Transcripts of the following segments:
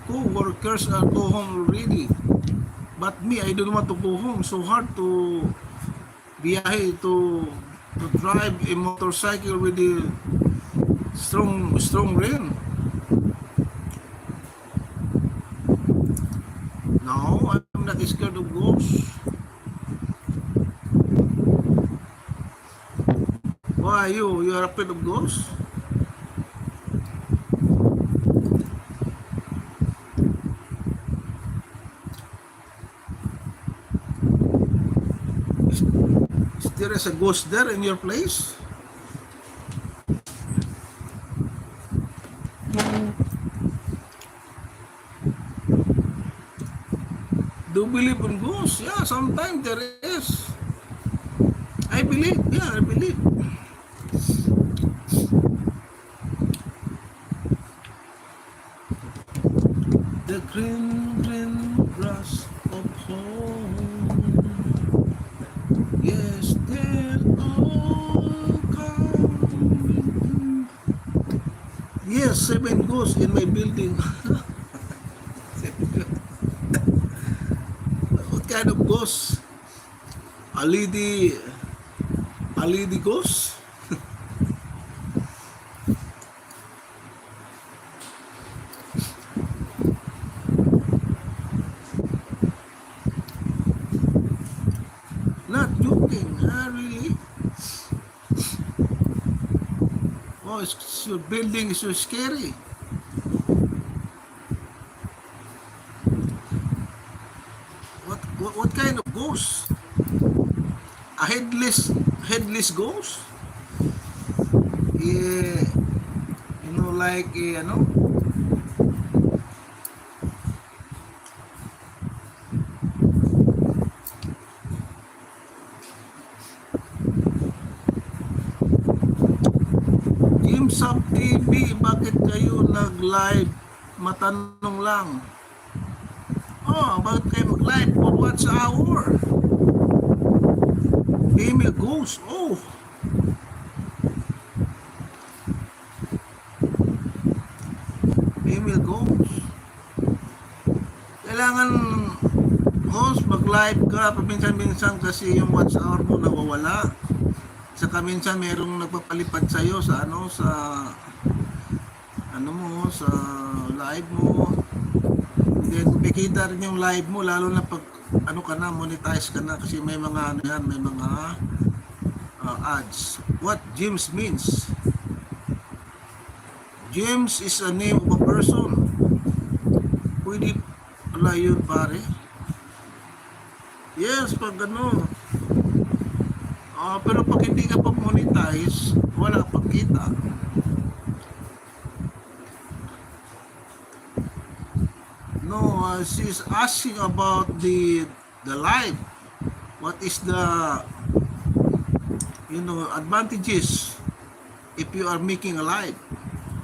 co-workers are go home already. But me, I don't want to go home. So hard to biyahe to drive a motorcycle with the strong rain. No, I'm not scared of ghosts. Why you? You are afraid of ghosts? Is there is a ghost there in your place? Do you believe in ghosts? Yeah, sometimes there is. I believe. Yeah, I believe. The green, green grass of home. Yes, they're all coming. Yes, 7 ghosts in my building. What kind of ghost? A lady ghost? Not joking, really? Oh, your building is so scary. What kind of ghost? A headless ghost? Yeah, like Games Up TV, bakit kayo nag-live? Matanong lang. Oh, bakit kayo mag-live? For what's hour? Female ghost. Oh. Female ghost. Kailangan host mag-live ka paminsan-minsan kasi yung watch hour mo nawawala. Saka minsan merong nagpapalipad sa iyo sa sa live mo. Then makikita rin yung live mo lalo na pag monetize ka na kasi may mga may mga ads. What James means? James is a name of a person. Pwede pala yun, pare. Yes, pag pero pag hindi ka pa monetize, wala pang kita. No, she's asking about the live. What is the advantages if you are making a live?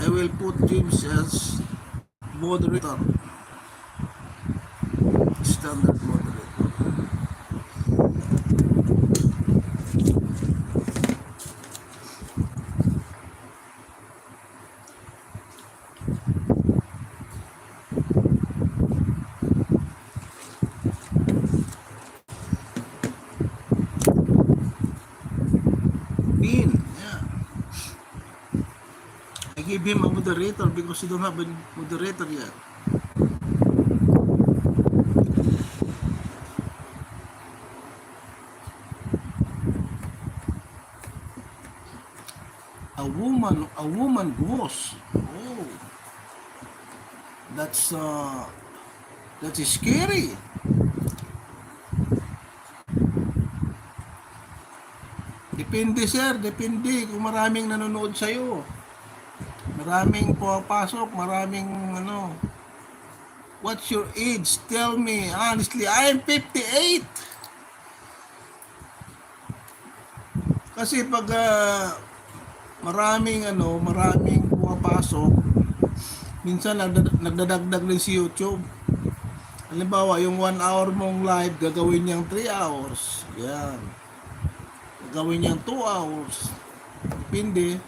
I will put James as moderator. Standard moderator. Give him a moderator because you don't have a moderator yet. A woman ghost. Oh, that's scary. Depende sir, depende kung maraming nanonood sa'yo. Maraming pumapasok, maraming What's your age? Tell me. Honestly, I am 58. Kasi pag maraming pumapasok, minsan nagdadagdag din si YouTube. Halimbawa, yung 1 hour mong live, gagawin niyang 3 hours. Yan. Gagawin niyang 2 hours. Depende.